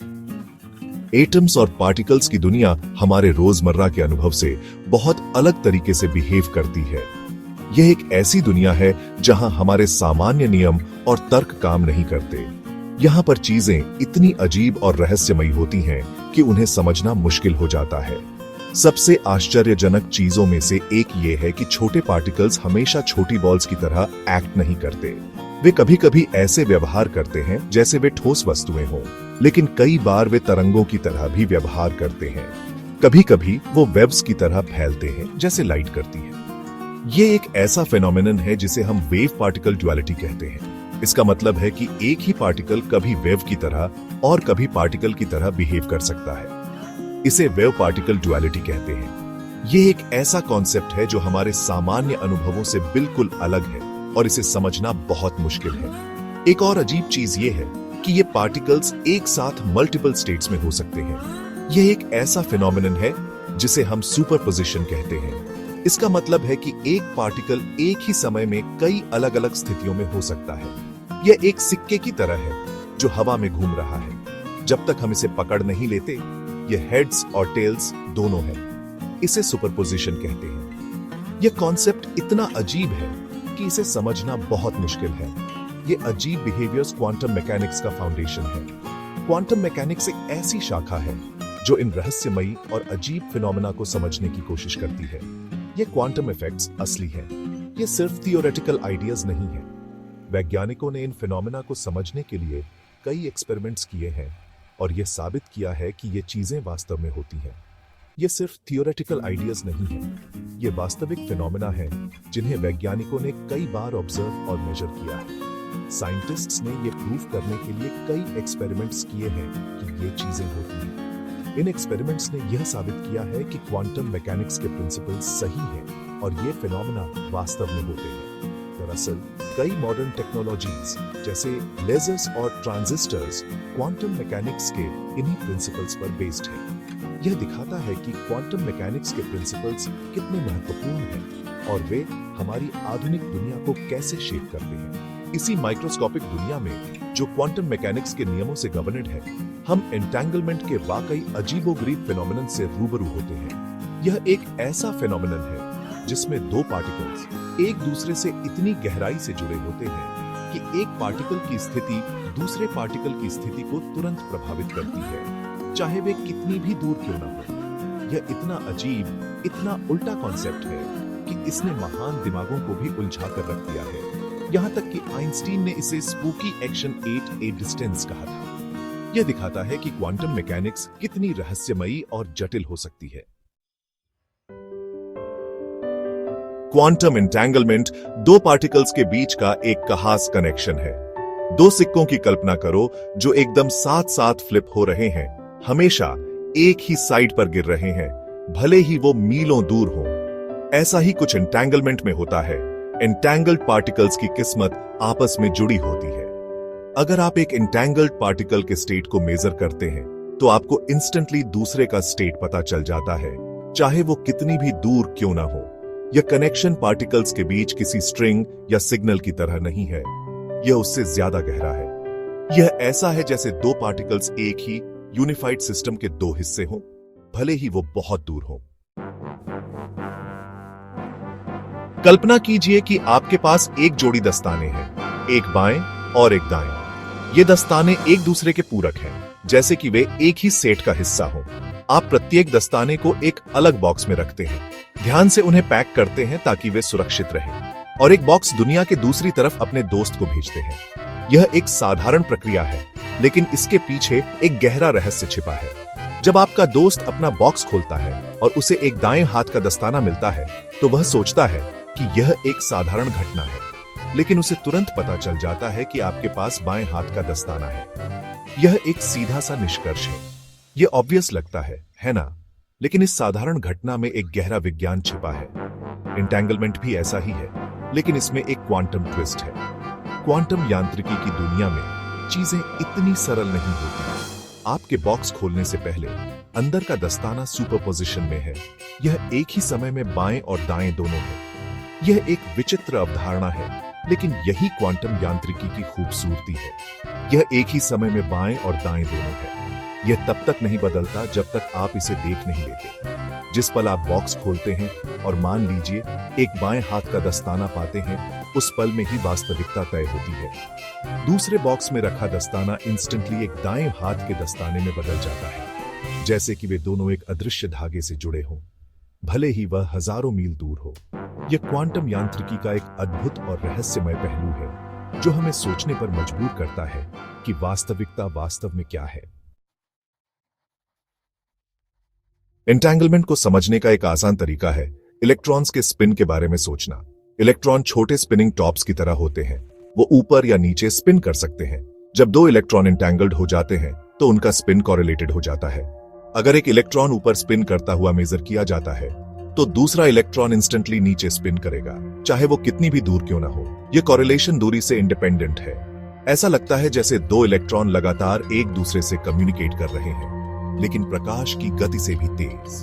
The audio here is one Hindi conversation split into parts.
एटम्स और पार्टिकल्स की दुनिया हमारे रोजमर्रा के अनुभव से बहुत अलग तरीके से बिहेव करती है। यह एक ऐसी दुनिया है जहां हमारे सामान्य नियम और तर्क काम नहीं करते। यहाँ पर चीजें इतनी अजीब और रहस्यमयी होती हैं कि उन्हें समझना मुश्किल हो जाता है। सबसे आश्चर्यजनक चीजों में से एक ये है कि छोटे पार्टिकल्स हमेशा छोटी बॉल्स की तरह एक्ट नहीं करते। वे कभी कभी ऐसे व्यवहार करते हैं जैसे वे ठोस वस्तुएं हों, लेकिन कई बार वे तरंगों की तरह भी व्यवहार करते हैं। कभी कभी वो वेव्स की तरह फैलते हैं जैसे लाइट करती है। ये एक ऐसा फेनोमेनन है जिसे हम वेव पार्टिकल ड्युअलिटी कहते हैं। इसका मतलब है कि एक ही पार्टिकल कभी वेव की तरह और कभी पार्टिकल की तरह बिहेव कर सकता है। इसे वेव पार्टिकल ड्युअलिटी कहते हैं। ये एक ऐसा कॉन्सेप्ट है जो हमारे सामान्य अनुभवों से बिल्कुल अलग है और इसे समझना बहुत मुश्किल है। एक और अजीब चीज ये है कि ये पार्टिकल्स एक साथ मल्टीपल स्टेट्स में हो सकते हैं। यह एक ऐसा फिनोमिनन है जिसे हम सुपरपोजिशन कहते हैं। इसका मतलब है कि एक पार्टिकल एक ही समय में कई अलग अलग स्थितियों में हो सकता है। यह एक सिक्के की तरह है जो हवा में घूम रहा है। जब तक हम इसे पकड़ नहीं लेते, यह हेड्स और टेल्स दोनों है। इसे सुपरपोजिशन कहते हैं। यह कॉन्सेप्ट इतना अजीब है कि इसे समझना बहुत मुश्किल है। ये अजीब बिहेवियर्स क्वांटम मैकेनिक्स का फाउंडेशन है। क्वांटम मैकेनिक्स एक ऐसी शाखा है जो इन रहस्यमयी और अजीब फिनोमेना को समझने की कोशिश करती है। ये क्वांटम इफेक्ट्स असली हैं। ये सिर्फ थियोरेटिकल आइडियाज नहीं है। वैज्ञानिकों ने इन फिनोमेना को समझने के लिए कई एक्सपेरिमेंट्स किए हैं और यह साबित किया है कि ये चीजें वास्तव में होती हैं। ये सिर्फ थियोरेटिकल आइडियाज नहीं है, ये वास्तविक फिनोमेना है जिन्हें वैज्ञानिकों ने कई बार ऑब्जर्व और मेजर किया है। साइंटिस्ट्स ने ये प्रूव करने के लिए कई एक्सपेरिमेंट्स किए हैं कि ये चीजें होती हैं। इन एक्सपेरिमेंट्स ने यह साबित किया है कि क्वांटम मैकेनिक्स के प्रिंसिपल्स सही हैं और ये फिनोमेना वास्तव में होते हैं। दरअसल कई मॉडर्न टेक्नोलॉजीज जैसे लेजर्स और ट्रांजिस्टर्स क्वांटम मैकेनिक्स के इन्हीं प्रिंसिपल्स पर बेस्ड है। यह दिखाता है कि क्वांटम मैकेनिक्स के प्रिंसिपल्स कितने महत्वपूर्ण हैं और वे हमारी आधुनिक दुनिया को कैसे शेप करते हैं। इसी माइक्रोस्कोपिक दुनिया में जो क्वांटम मैकेनिक्स के नियमों से गवर्नेड है, हम एंटेंगलमेंट के वाकई अजीबोगरीब फिनोमेनन से रूबरू होते हैं। यह एक ऐसा फिनोमेनन है जिसमें दो पार्टिकल्स एक दूसरे से इतनी गहराई से जुड़े होते हैं कि एक पार्टिकल की स्थिति दूसरे पार्टिकल की स्थिति को तुरंत प्रभावित करती है, चाहे वे कितनी भी दूर क्यों ना हो। यह इतना अजीब, इतना उल्टा कॉन्सेप्ट है कि इसने महान दिमागों को भी उलझा कर रख दिया है। यहाँ तक कि आइंस्टीन ने इसे स्पूकी एक्शन 8 डिस्टेंस कहा था। यह दिखाता है कि क्वांटम मैकेनिक्स कितनी रहस्यमयी और जटिल हो सकती है। क्वांटम एंटेंगलमेंट दो पार्टिकल्स के बीच का एक खास कनेक्शन है। दो सिक्कों की कल्पना करो जो एकदम साथ साथ फ्लिप हो रहे हैं, हमेशा एक ही साइड पर गिर रहे हैं, भले ही वो मीलों दूर हो। ऐसा ही कुछ एंटेंगलमेंट में होता है। एंटेंगल्ड पार्टिकल्स की किस्मत आपस में जुड़ी होती है। अगर आप एक एंटेंगल्ड पार्टिकल के स्टेट को मेजर करते हैं तो आपको इंस्टेंटली दूसरे का स्टेट पता चल जाता है, चाहे वो कितनी भी दूर क्यों ना हो। यह कनेक्शन पार्टिकल्स के बीच किसी स्ट्रिंग या सिग्नल की तरह नहीं है, यह उससे ज्यादा गहरा है। यह ऐसा है जैसे दो पार्टिकल्स एक ही यूनिफाइड सिस्टम के दो हिस्से हों, भले ही वो बहुत दूर हों। कल्पना कीजिए कि आपके पास एक जोड़ी दस्ताने हैं, एक बाएं और एक दाएं। ये दस्ताने एक दूसरे के पूरक हैं, जैसे कि वे एक ही सेट का हिस्सा हों। आप प्रत्येक दस्ताने को एक अलग बॉक्स में रखते हैं, ध्यान से उन्हें पैक करते हैं ताकि वे सुरक्षित रहें, और एक बॉक्स दुनिया के दूसरी तरफ अपने दोस्त को भेजते हैं। यह एक साधारण प्रक्रिया है, लेकिन इसके पीछे एक गहरा रहस्य छिपा है। जब आपका दोस्त अपना बॉक्स खोलता है और उसे एक दाएं हाथ का दस्ताना मिलता है, तो वह सोचता है कि यह एक साधारण घटना है, लेकिन उसे तुरंत पता चल जाता है कि आपके पास बाएं हाथ का दस्ताना है। यह एक सीधा सा निष्कर्ष है। यह ऑब्वियस लगता है ना? लेकिन इस साधारण घटना में एक गहरा विज्ञान छिपा है। एंटेंगलमेंट भी ऐसा ही है, लेकिन इसमें एक क्वांटम ट्विस्ट है। क्वांटम यांत्रिकी की दुनिया में चीजें इतनी सरल नहीं होती। आपके बॉक्स खोलने से पहले अंदर का दस्ताना सुपरपोजिशन में है। यह एक ही समय में बाएं और दाएं दोनों है। यह एक विचित्र अवधारणा है, लेकिन यही क्वांटम यांत्रिकी की खूबसूरती है। यह एक ही समय में बाएं और दाएं दोनों है। यह तब तक नहीं बदलता जब तक आप इसे देख नहीं लेते। जिस पल आप बॉक्स खोलते हैं और मान लीजिए एक बाएं हाथ का दस्ताना पाते हैं, उस पल में ही वास्तविकता तय होती है। दूसरे बॉक्स में रखा दस्ताना इंस्टेंटली एक दाएं हाथ के दस्ताने में बदल जाता है, जैसे कि वे दोनों एक अदृश्य धागे से जुड़े हों, भले ही वह हजारों मील दूर हो। यह क्वांटम यांत्रिकी का एक अद्भुत और रहस्यमय पहलू है, जो हमें सोचने पर मजबूर करता है कि वास्तविकता वास्तव में क्या है। एंटेंगलमेंट को समझने का एक आसान तरीका है इलेक्ट्रॉन्स के स्पिन के बारे में सोचना। इलेक्ट्रॉन छोटे स्पिनिंग टॉप्स की तरह होते हैं। वो ऊपर या नीचे स्पिन कर सकते हैं। जब दो इलेक्ट्रॉन एंटेंगल्ड हो जाते हैं तो उनका स्पिन कॉरिलेटेड हो जाता है। अगर एक इलेक्ट्रॉन ऊपर स्पिन करता हुआ मेजर किया जाता है तो दूसरा इलेक्ट्रॉन इंस्टेंटली नीचे स्पिन करेगा, चाहे वो कितनी भी दूर क्यों ना हो। यह कॉरिलेशन दूरी से इंडिपेंडेंट है। ऐसा लगता है जैसे दो इलेक्ट्रॉन लगातार एक दूसरे से कम्युनिकेट कर रहे हैं, लेकिन प्रकाश की गति से भी तेज,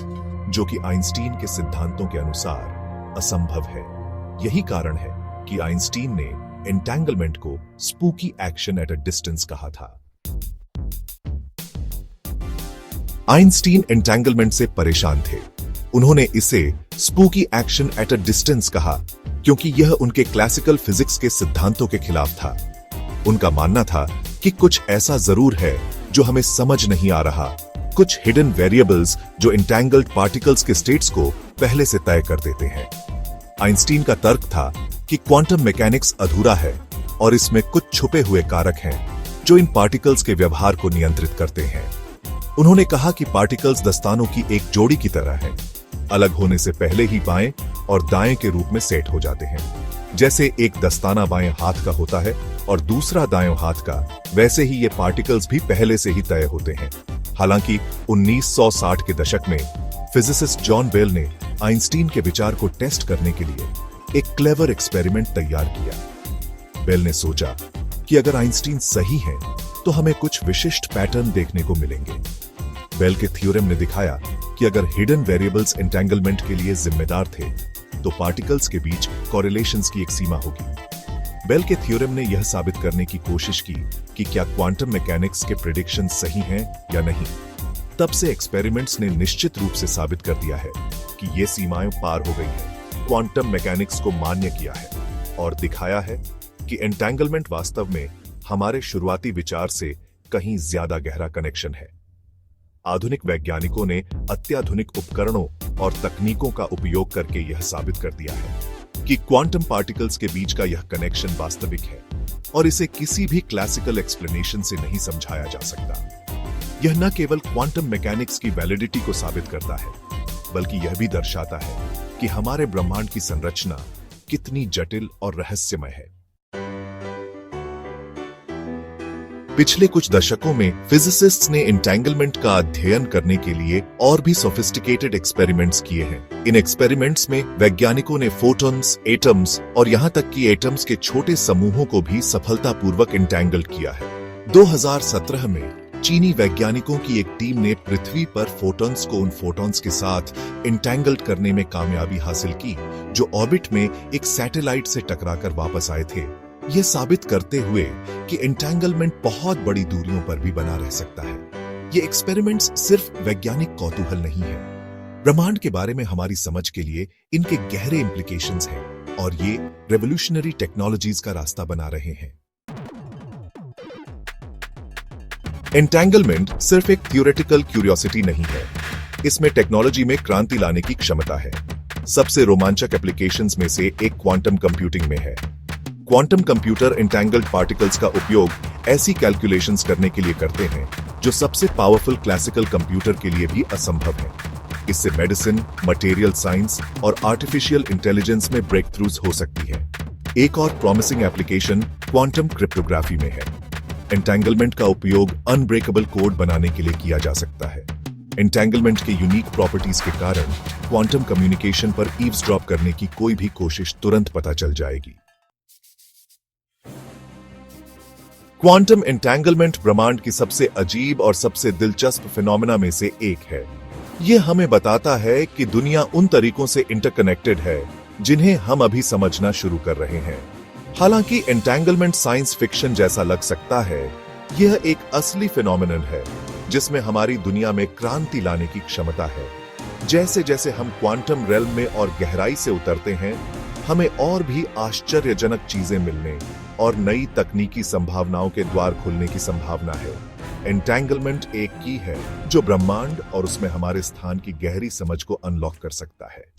जो कि आइंस्टीन के सिद्धांतों के अनुसार असंभव है। यही कारण है कि आइंस्टीन ने एंटेंगलमेंट को spooky action at a distance कहा था। आइंस्टीन एंटेंगलमेंट से परेशान थे। उन्होंने इसे spooky action at a distance कहा क्योंकि यह उनके क्लासिकल फिजिक्स के सिद्धांतों के खिलाफ था। उनका मानना था कि कुछ ऐसा जरूर है जो हमें समझ नहीं आ रहा, कुछ हिडन वेरिएबल्स जो एंटेंगल्ड पार्टिकल्स के स्टेट्स को पहले से तय कर देते हैं। आइंस्टीन का तर्क था कि क्वांटम मैकेनिक्स अधूरा है और इसमें कुछ छुपे हुए कारक हैं जो इन पार्टिकल्स के व्यवहार को नियंत्रित करते हैं। उन्होंने कहा कि पार्टिकल्स दस्तानों की एक जोड़ी की तरह हैं, अलग होने से पहले ही बाएं और दाएं के रूप में सेट हो जाते हैं। जैसे एक दस्ताना बाएं हाथ का होता है और दूसरा दाएं हाथ का, वैसे ही ये पार्टिकल्स भी पहले से ही तय होते हैं। हालांकि 1960 के दशक में फिजिसिस्ट जॉन बेल ने आइंस्टीन के विचार को टेस्ट करने के लिए एक क्लेवर एक्सपेरिमेंट तैयार किया। बेल ने सोचा कि अगर आइंस्टीन सही हैं, तो हमें कुछ विशिष्ट पैटर्न देखने को मिलेंगे। बेल के थ्योरम ने दिखाया कि अगर हिडन वेरिएबल्स एंटेंगलमेंट के लिए जिम्मेदार थे, तो पार्टिकल्स के बीच कॉरिलेशंस की एक सीमा होगी। बेल के थ्योरम ने यह साबित करने की कोशिश की कि क्या क्वांटम मैकेनिक्स के प्रेडिक्शन सही हैं या नहीं। तब से एक्सपेरिमेंट्स ने निश्चित रूप से साबित कर दिया है कि ये सीमाएं पार हो गई हैं। क्वांटम मैकेनिक्स को मान्य किया है और दिखाया है कि एंटेंगलमेंट वास्तव में हमारे शुरुआती विचार से कहीं ज्यादा गहरा कनेक्शन है। आधुनिक वैज्ञानिकों ने अत्याधुनिक उपकरणों और तकनीकों का उपयोग करके यह साबित कर दिया है कि क्वांटम पार्टिकल्स के बीच का यह कनेक्शन वास्तविक है और इसे किसी भी क्लासिकल एक्सप्लेनेशन से नहीं समझाया जा सकता। यह न केवल क्वांटम मैकेनिक्स की वैलिडिटी को साबित करता है, बल्कि यह भी दर्शाता है कि हमारे ब्रह्मांड की संरचना कितनी जटिल और रहस्यमय है। पिछले कुछ दशकों में फिजिसिस्ट्स ने एंटेंगलमेंट का अध्ययन करने के लिए और भी सोफिस्टिकेटेड एक्सपेरिमेंट्स किए हैं। इन एक्सपेरिमेंट्स में वैज्ञानिकों ने फोटॉन्स, एटम्स और यहां तक कि एटम्स के छोटे समूहों को भी सफलतापूर्वक एंटेंगल किया है। 2017 में चीनी वैज्ञानिकों की एक टीम ने पृथ्वी पर फोटॉन्स को उन फोटॉन्स के साथ एंटेंगल्ड करने में कामयाबी हासिल की, जो ऑर्बिट में एक सैटेलाइट से टकराकर वापस आए थे। यह साबित करते हुए कि एंटेंगलमेंट बहुत बड़ी दूरियों पर भी बना रह सकता है। ये एक्सपेरिमेंट्स सिर्फ वैज्ञानिक कौतूहल नहीं है, ब्रह्मांड के बारे में हमारी समझ के लिए इनके गहरे इंप्लीकेशंस हैं और ये रेवोल्यूशनरी टेक्नोलॉजीज का रास्ता बना रहे हैं। एंटेंगलमेंट सिर्फ एक थियोरेटिकल क्यूरियोसिटी नहीं है, इसमें टेक्नोलॉजी में क्रांति लाने की क्षमता है। सबसे रोमांचक एप्लीकेशंस में से एक क्वांटम कंप्यूटिंग में है। क्वांटम कंप्यूटर एंटेंगल्ड पार्टिकल्स का उपयोग ऐसी कैलकुलेशंस करने के लिए करते हैं जो सबसे पावरफुल क्लासिकल कंप्यूटर के लिए भी असंभव है। इससे मेडिसिन, मटेरियल साइंस और आर्टिफिशियल इंटेलिजेंस में ब्रेक थ्रूज हो सकती है। एक और प्रॉमिसिंग एप्लीकेशन क्वांटम क्रिप्टोग्राफी में है। एंटेंगलमेंट का उपयोग अनब्रेकेबल कोड बनाने के लिए किया जा सकता है। एंटेंगलमेंट के यूनिक प्रॉपर्टीज के कारण क्वांटम कम्युनिकेशन पर ईव्सड्रॉप करने की कोई भी कोशिश तुरंत पता चल जाएगी। क्वांटम एंटेंगलमेंट ब्रह्मांड की सबसे अजीब और सबसे दिलचस्प फिनोमेना में से एक है। यह हमें बताता है कि दुनिया उन तरीकों से इंटरकनेक्टेड है जिन्हें हम अभी समझना शुरू कर रहे हैं। हालांकि एंटेंगलमेंट साइंस फिक्शन जैसा लग सकता है, यह एक असली फिनोमेनन है जिसमें हमारी दुनिया में क्रांति लाने की क्षमता है। जैसे जैसे हम क्वांटम रेल्म में और गहराई से उतरते हैं, हमें और भी आश्चर्यजनक चीजें मिलने और नई तकनीकी संभावनाओं के द्वार खुलने की संभावना है। एंटेंगलमेंट एक की है जो ब्रह्मांड और उसमें हमारे स्थान की गहरी समझ को अनलॉक कर सकता है।